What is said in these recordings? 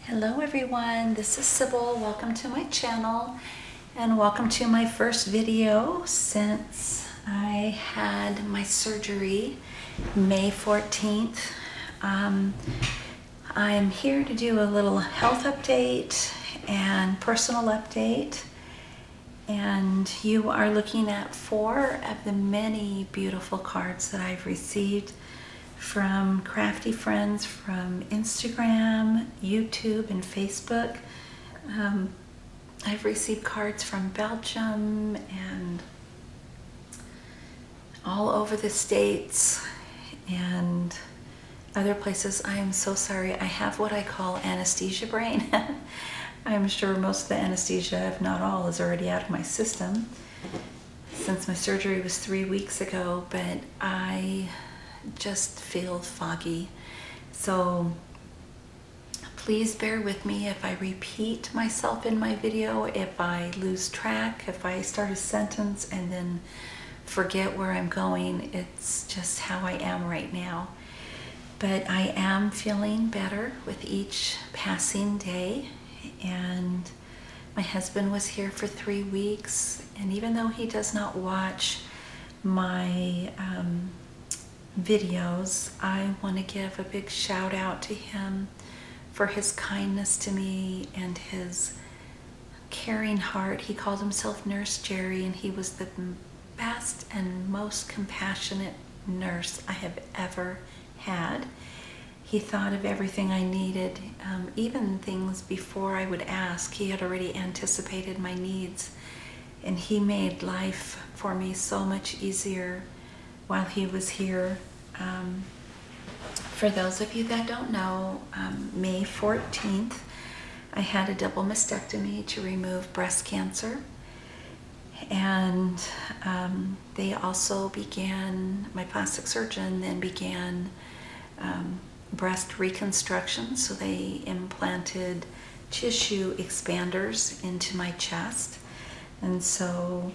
Hello everyone, this is Sybil. Welcome to my channel and welcome to my first video since I had my surgery May 14th. I'm here to do a little health update and personal update, and you are looking at 4 of the many beautiful cards that I've received from crafty friends from Instagram, YouTube, and Facebook. I've received cards from Belgium and all over the States and other places. I am so sorry. I have what I call anesthesia brain. I'm sure most of the anesthesia, if not all, is already out of my system since my surgery was 3 weeks ago, but I just feel foggy. So please bear with me if I repeat myself in my video, if I lose track, if I start a sentence and then forget where I'm going. It's just how I am right now. But I am feeling better with each passing day, and my husband was here for 3 weeks, and even though he does not watch my videos, I want to give a big shout out to him for his kindness to me and his caring heart. He called himself Nurse Jerry, and he was the best and most compassionate nurse I have ever had. He thought of everything I needed, even things before I would ask. He had already anticipated my needs, and he made life for me so much easier while he was here. For those of you that don't know, May 14th, I had a double mastectomy to remove breast cancer. And they also began, my plastic surgeon then began breast reconstruction. So they implanted tissue expanders into my chest. And so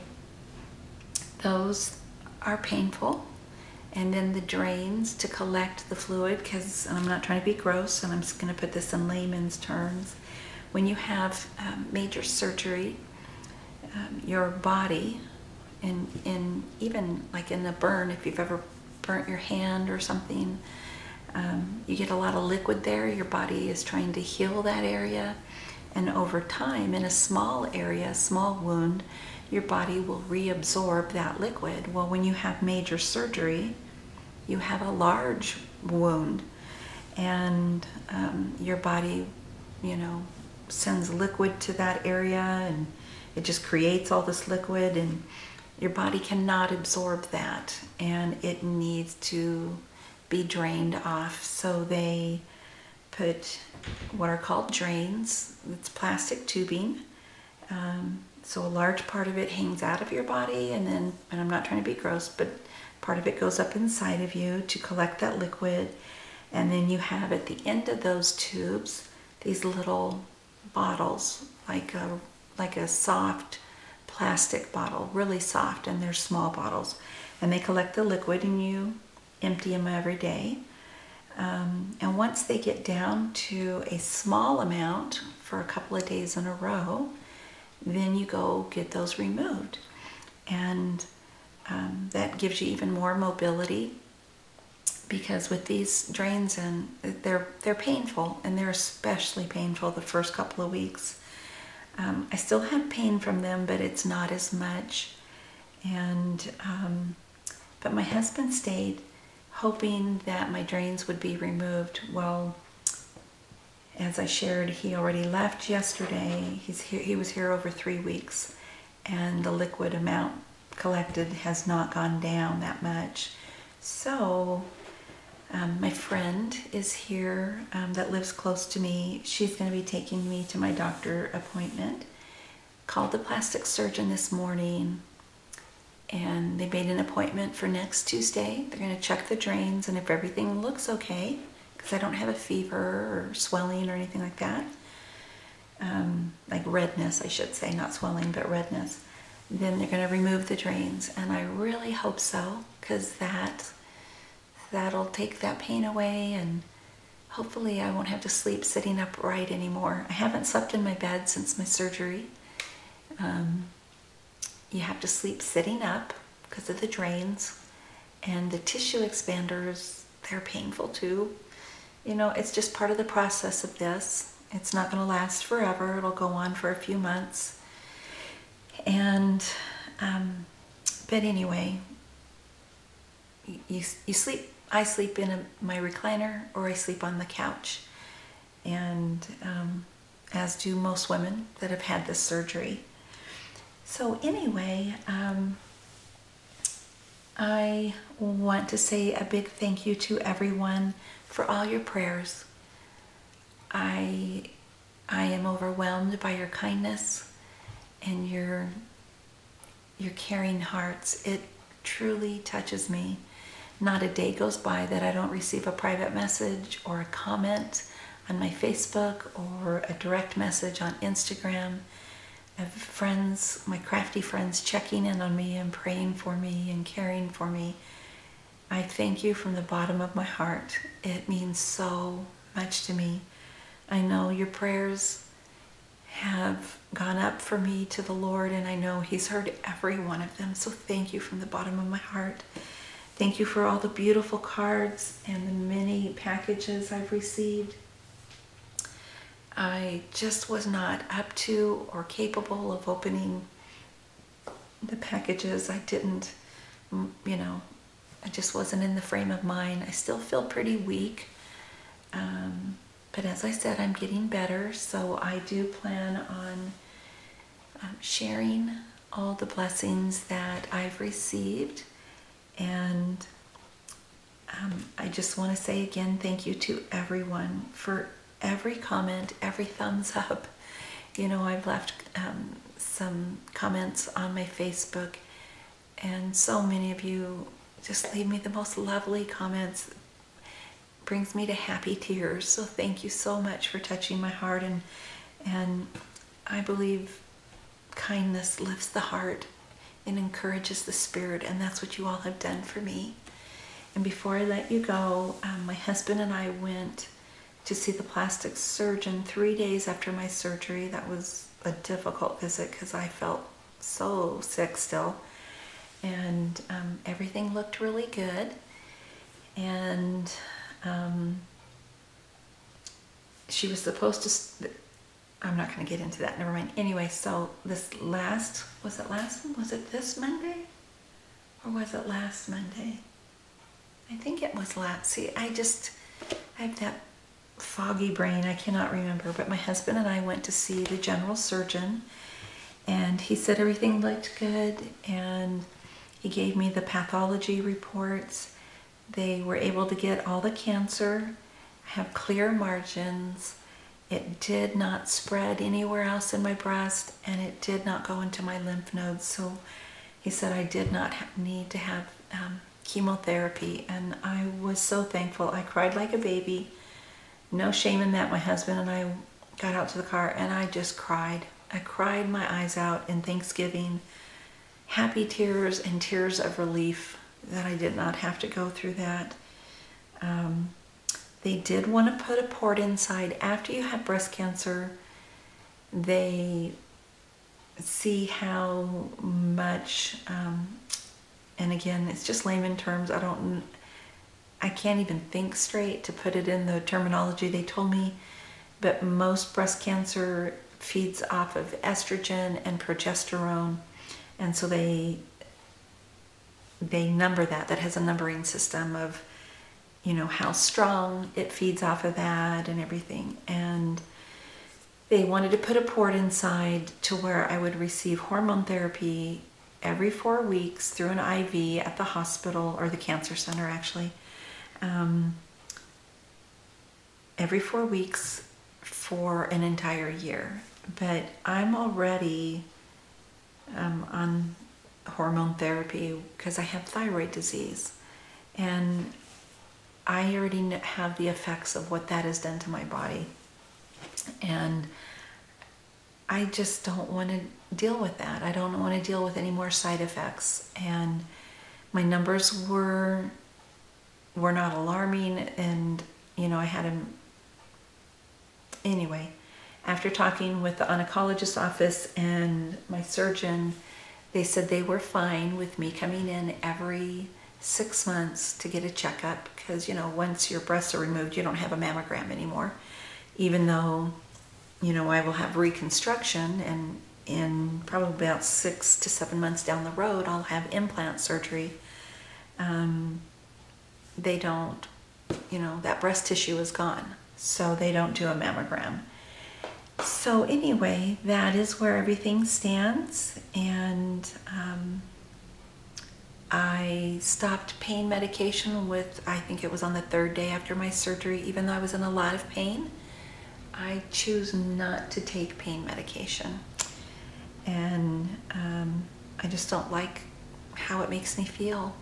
those are painful. And then the drains to collect the fluid, because I'm not trying to be gross, and I'm just going to put this in layman's terms. When you have major surgery, your body, and even like in a burn, if you've ever burnt your hand or something, you get a lot of liquid there. Your body is trying to heal that area, and over time, in a small area, a small wound, your body will reabsorb that liquid. Well, when you have major surgery, you have a large wound, and your body, sends liquid to that area, and it just creates all this liquid, and your body cannot absorb that, and it needs to be drained off. So they put what are called drains. It's plastic tubing. So a large part of it hangs out of your body, and then, and I'm not trying to be gross, but part of it goes up inside of you to collect that liquid. And then you have at the end of those tubes these little bottles, like a soft plastic bottle, really soft, and they're small bottles. And they collect the liquid, and you empty them every day. And once they get down to a small amount for a couple of days in a row, then you go get those removed. And that gives you even more mobility, because with these drains, and they're painful, and they're especially painful the first couple of weeks. I still have pain from them, but it's not as much. And but my husband stayed, hoping that my drains would be removed. Well, as I shared, he already left yesterday. He was here over 3 weeks, and the liquid amount collected has not gone down that much. So my friend is here that lives close to me. She's going to be taking me to my doctor appointment. Called the plastic surgeon this morning, and they made an appointment for next Tuesday. They're going to check the drains, and if everything looks okay, because I don't have a fever or swelling or anything like that, like redness, I should say, not swelling, but redness, then they're going to remove the drains. And I really hope so, because that'll take that pain away, and hopefully I won't have to sleep sitting upright anymore. I haven't slept in my bed since my surgery. You have to sleep sitting up because of the drains, and the tissue expanders, they're painful too. You know, it's just part of the process of this. It's not going to last forever. It'll go on for a few months. And, but anyway, you sleep, I sleep in my recliner, or I sleep on the couch. And as do most women that have had this surgery. So anyway, I want to say a big thank you to everyone for all your prayers. I am overwhelmed by your kindness and your caring hearts. It truly touches me. Not a day goes by that I don't receive a private message or a comment on my Facebook or a direct message on Instagram. I have friends, my crafty friends, checking in on me and praying for me and caring for me. I thank you from the bottom of my heart. It means so much to me. I know your prayers have gone up for me to the Lord, and I know He's heard every one of them. So thank you from the bottom of my heart. Thank you for all the beautiful cards and the many packages I've received. I just was not up to or capable of opening the packages. I didn't, you know, I just wasn't in the frame of mind. I still feel pretty weak. But as I said, I'm getting better. So I do plan on sharing all the blessings that I've received. And I just want to say again, thank you to everyone for every comment, every thumbs up. You know, I've left some comments on my Facebook, and so many of you just leave me the most lovely comments. It brings me to happy tears. So thank you so much for touching my heart, and I believe kindness lifts the heart and encourages the spirit, and that's what you all have done for me. And before I let you go, my husband and I went to see the plastic surgeon 3 days after my surgery. That was a difficult visit because I felt so sick still. And everything looked really good. And she was supposed to, I'm not going to get into that, never mind. Anyway, so this last, was it this Monday? Or was it last Monday? I think it was last. See, I have that foggy brain, I cannot remember, but my husband and I went to see the general surgeon, and he said everything looked good, and he gave me the pathology reports. They were able to get all the cancer, have clear margins. It did not spread anywhere else in my breast, and it did not go into my lymph nodes. So he said I did not need to have chemotherapy, and I was so thankful. I cried like a baby. No shame in that. My husband and I got out to the car, and I just cried. I cried my eyes out in thanksgiving, happy tears and tears of relief that I did not have to go through that. They did want to put a port inside. After you have breast cancer, they see how much, and again, it's just layman terms. I can't even think straight to put it in the terminology they told me, but most breast cancer feeds off of estrogen and progesterone, and so they number that. That has a numbering system of, you know, how strong it feeds off of that and everything. And they wanted to put a port inside to where I would receive hormone therapy every 4 weeks through an IV at the hospital, or the cancer center actually, every 4 weeks for an entire year. But I'm already on hormone therapy because I have thyroid disease, and I already have the effects of what that has done to my body, and I just don't want to deal with that. I don't want to deal with any more side effects, and my numbers were not alarming, and you know, I had anyway, after talking with the oncologist's office and my surgeon, they said they were fine with me coming in every 6 months to get a checkup because, you know, once your breasts are removed, you don't have a mammogram anymore. Even though, you know, I will have reconstruction, and in probably about 6 to 7 months down the road, I'll have implant surgery. They don't, you know, that breast tissue is gone, so they don't do a mammogram. So anyway, that is where everything stands, and I stopped pain medication I think it was on the 3rd day after my surgery. Even though I was in a lot of pain, I choose not to take pain medication. And I just don't like how it makes me feel.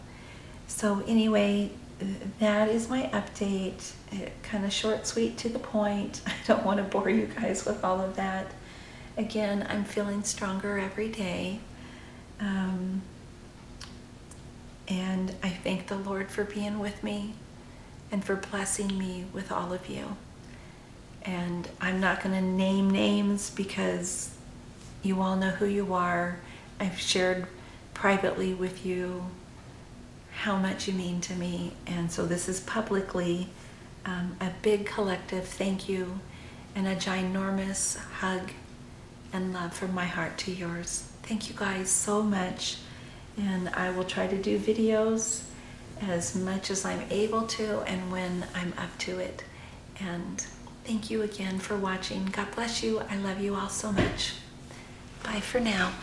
So anyway, that is my update. Kind of short, sweet, to the point. I don't want to bore you guys with all of that. Again, I'm feeling stronger every day. And I thank the Lord for being with me and for blessing me with all of you. And I'm not going to name names because you all know who you are. I've shared privately with you how much you mean to me. And so this is publicly a big collective thank you and a ginormous hug and love from my heart to yours. Thank you guys so much. And I will try to do videos as much as I'm able to and when I'm up to it. And thank you again for watching. God bless you. I love you all so much. Bye for now.